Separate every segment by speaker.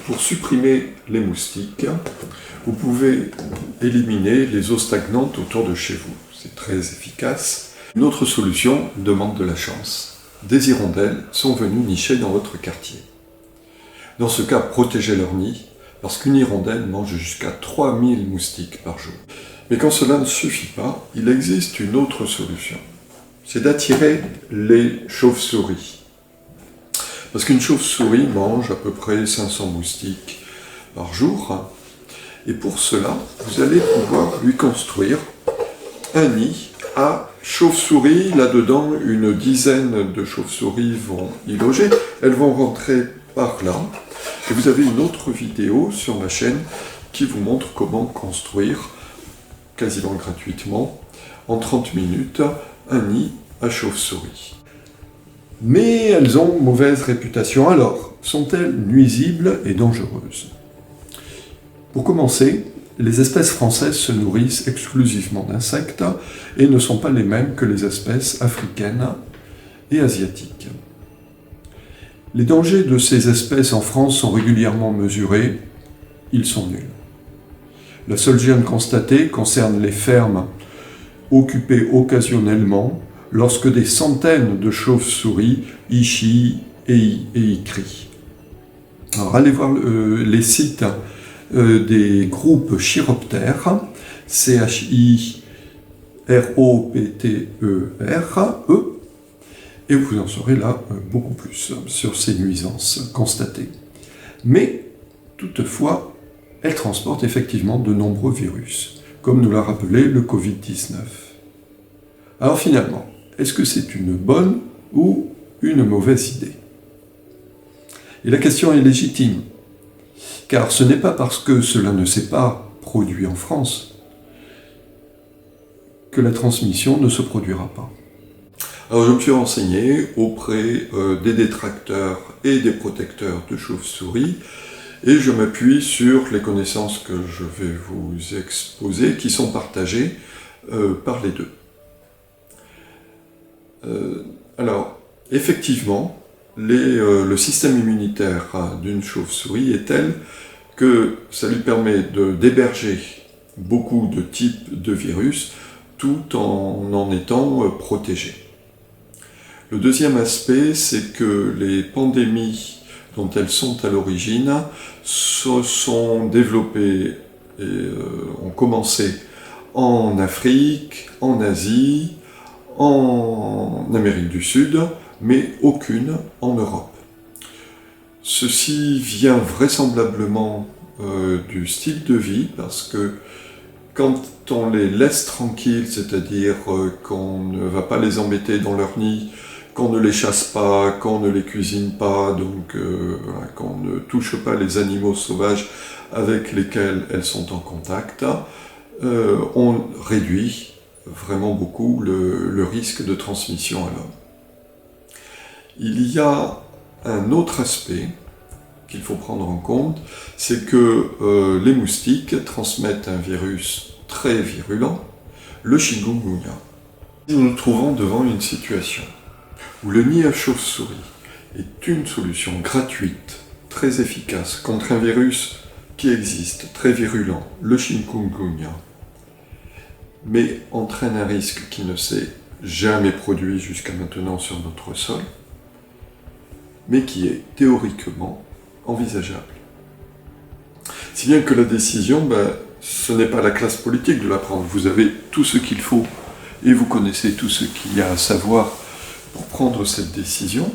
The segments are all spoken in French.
Speaker 1: Pour supprimer les moustiques, vous pouvez éliminer les eaux stagnantes autour de chez vous. C'est très efficace. Une autre solution demande de la chance. Des hirondelles sont venues nicher dans votre quartier. Dans ce cas, protégez leur nid, parce qu'une hirondelle mange jusqu'à 3000 moustiques par jour. Mais quand cela ne suffit pas, il existe une autre solution. C'est d'attirer les chauves-souris. Parce qu'une chauve-souris mange à peu près 500 moustiques par jour. Et pour cela, vous allez pouvoir lui construire un nid à chauve-souris. Là-dedans, une dizaine de chauves-souris vont y loger. Elles vont rentrer par là. Et vous avez une autre vidéo sur ma chaîne qui vous montre comment construire, quasiment gratuitement, en 30 minutes, un nid à chauve-souris. Mais elles ont mauvaise réputation. Alors, sont-elles nuisibles et dangereuses? Pour commencer, les espèces françaises se nourrissent exclusivement d'insectes et ne sont pas les mêmes que les espèces africaines et asiatiques. Les dangers de ces espèces en France sont régulièrement mesurés, ils sont nuls. La seule gêne constatée concerne les fermes occupées occasionnellement lorsque des centaines de chauves-souris y chient et y crient. Alors allez voir les sites des groupes chiroptères, CHIROPTER, et vous en saurez là beaucoup plus sur ces nuisances constatées. Mais, toutefois, elles transportent effectivement de nombreux virus, comme nous l'a rappelé le Covid-19. Alors finalement, est-ce que c'est une bonne ou une mauvaise idée? Et la question est légitime, car ce n'est pas parce que cela ne s'est pas produit en France que la transmission ne se produira pas. Alors je me suis renseigné auprès des détracteurs et des protecteurs de chauves-souris, et je m'appuie sur les connaissances que je vais vous exposer, qui sont partagées par les deux. Alors, effectivement, le système immunitaire d'une chauve-souris est tel que ça lui permet d'héberger beaucoup de types de virus tout en étant protégé. Le deuxième aspect, c'est que les pandémies dont elles sont à l'origine se sont développées et ont commencé en Afrique, en Asie, en Amérique du Sud, mais aucune en Europe. Ceci vient vraisemblablement du style de vie, parce que quand on les laisse tranquilles, c'est-à-dire qu'on ne va pas les embêter dans leur nid, qu'on ne les chasse pas, qu'on ne les cuisine pas, donc qu'on ne touche pas les animaux sauvages avec lesquels elles sont en contact, on réduit vraiment beaucoup le risque de transmission à l'homme. Il y a un autre aspect qu'il faut prendre en compte, c'est que les moustiques transmettent un virus très virulent, le chikungunya. Nous nous trouvons devant une situation où le nid à chauve-souris est une solution gratuite, très efficace contre un virus qui existe, très virulent, le chikungunya, mais entraîne un risque qui ne s'est jamais produit jusqu'à maintenant sur notre sol, mais qui est théoriquement envisageable. Si bien que la décision, ce n'est pas la classe politique de la prendre. Vous avez tout ce qu'il faut et vous connaissez tout ce qu'il y a à savoir pour prendre cette décision.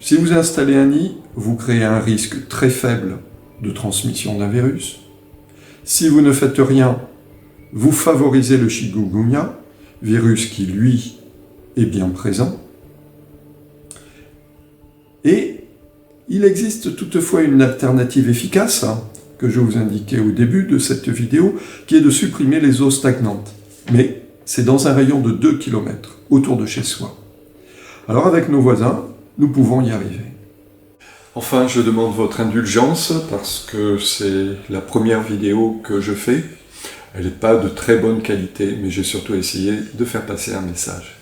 Speaker 1: Si vous installez un nid, vous créez un risque très faible de transmission d'un virus. Si vous ne faites rien, vous favorisez le chikungunya, virus qui, lui, est bien présent. Et il existe toutefois une alternative efficace, que je vous indiquais au début de cette vidéo, qui est de supprimer les eaux stagnantes. Mais c'est dans un rayon de 2 km autour de chez soi. Alors avec nos voisins, nous pouvons y arriver. Enfin, je demande votre indulgence parce que c'est la première vidéo que je fais. Elle n'est pas de très bonne qualité, mais j'ai surtout essayé de faire passer un message.